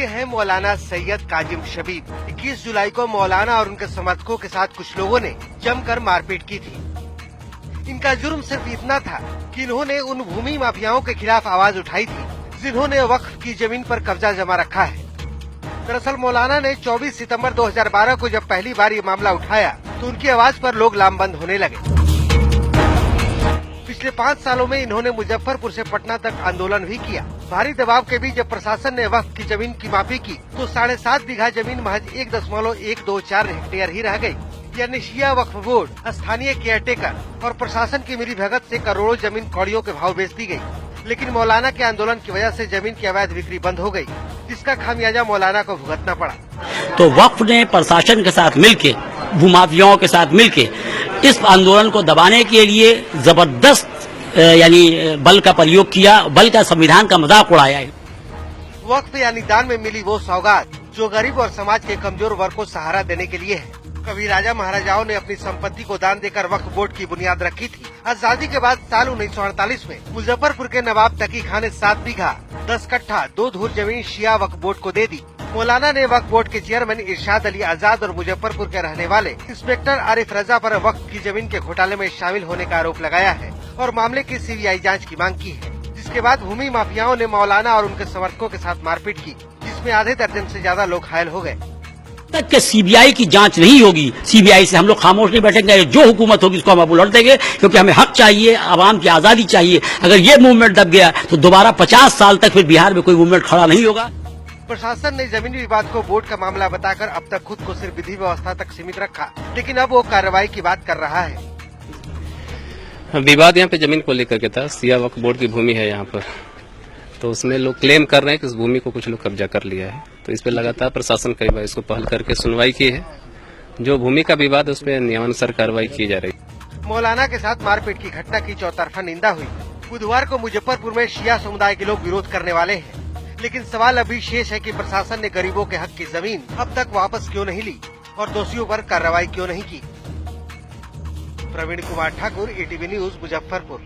ये है मौलाना सैयद काजिम शबीब। 21 जुलाई को मौलाना और उनके समर्थकों के साथ कुछ लोगों ने जमकर मारपीट की थी। इनका जुर्म सिर्फ इतना था कि इन्होंने उन भूमि माफियाओं के खिलाफ आवाज उठाई थी जिन्होंने वक्फ की जमीन पर कब्जा जमा रखा है। दरअसल मौलाना ने 24 सितंबर 2012 को जब पहली बार ये मामला उठाया तो उनकी आवाज पर लोग लामबंद होने लगे। पिछले 5 सालों में इन्होंने मुजफ्फरपुर से पटना तक आंदोलन भी किया। भारी दबाव के बीच जब प्रशासन ने वक्फ की जमीन की माफी की तो 7.5 बीघा जमीन महज 1.124 हेक्टेयर ही रह गई। यानी शिया वक्फ बोर्ड, स्थानीय केयरटेकर और प्रशासन की मिलीभगत से करोड़ों जमीन कौड़ियों के भाव बेच दी गई। लेकिन मौलाना के आंदोलन की वजह से जमीन की अवैध बिक्री बंद हो गई, जिसका खामियाजा मौलाना को भुगतना पड़ा। तो वक्फ ने प्रशासन के साथ मिलके, भूमाफियाओं के साथ मिलके इस आंदोलन को दबाने के लिए जबरदस्त यानी बल का प्रयोग किया, बल का संविधान का मजाक उड़ाया है। वक्फ यानी दान में मिली वो सौगात जो गरीब और समाज के कमजोर वर्ग को सहारा देने के लिए है। कभी राजा महाराजाओं ने अपनी संपत्ति को दान देकर वक्फ बोर्ड की बुनियाद रखी थी। आजादी के बाद साल 1948 में मुजफ्फरपुर के नवाब तकी खान ने 7 बीघा 10 कट्ठा 2 धूर जमीन शिया वक्फ बोर्ड को दे दी। मौलाना ने वक्फ बोर्ड के चेयरमैन इरशाद अली आजाद और मुजफ्फरपुर के रहने वाले इंस्पेक्टर आरिफ रजा पर वक्फ की जमीन के घोटाले में शामिल होने का आरोप लगाया है और मामले की सीबीआई जांच की मांग की है। जिसके बाद भूमि माफियाओं ने मौलाना और उनके समर्थकों के साथ मारपीट की, जिसमें आधे दर्जन से ज्यादा लोग घायल हो गए। तक के सीबीआई की जांच नहीं होगी, सीबीआई से हम लोग खामोश नहीं बैठेंगे। जो हुकूमत होगी उसको हम उलट देंगे, क्योंकि हमें हक चाहिए, आवाम की आजादी चाहिए। अगर ये मूवमेंट दब गया तो दोबारा 50 साल तक फिर बिहार में कोई मूवमेंट खड़ा नहीं होगा। प्रशासन ने जमीनी विवाद को बोर्ड का मामला बताकर अब तक खुद को सिर्फ विधि व्यवस्था तक सीमित रखा, लेकिन अब वो कार्रवाई की बात कर रहा है। विवाद यहाँ पे जमीन को लेकर के था। शिया वक्फ बोर्ड की भूमि है यहाँ पर, तो उसमें लोग क्लेम कर रहे हैं कि उस भूमि को कुछ लोग कब्जा कर लिया है। तो इस पे लगातार प्रशासन कई बार इसको पहल करके सुनवाई की है। जो भूमि का विवाद है उस पर नियमानुसार कार्रवाई की जा रही है। मौलाना के साथ मारपीट की घटना की चौतरफा निंदा हुई। बुधवार को मुजफ्फरपुर में शिया समुदाय के लोग विरोध करने वाले हैं, लेकिन सवाल अभी शेष है कि प्रशासन ने गरीबों के हक की जमीन अब तक वापस क्यों नहीं ली और दोषियों पर कार्रवाई क्यों नहीं की। Praveen Kumar Thakur, ATV news, Muzaffarpur.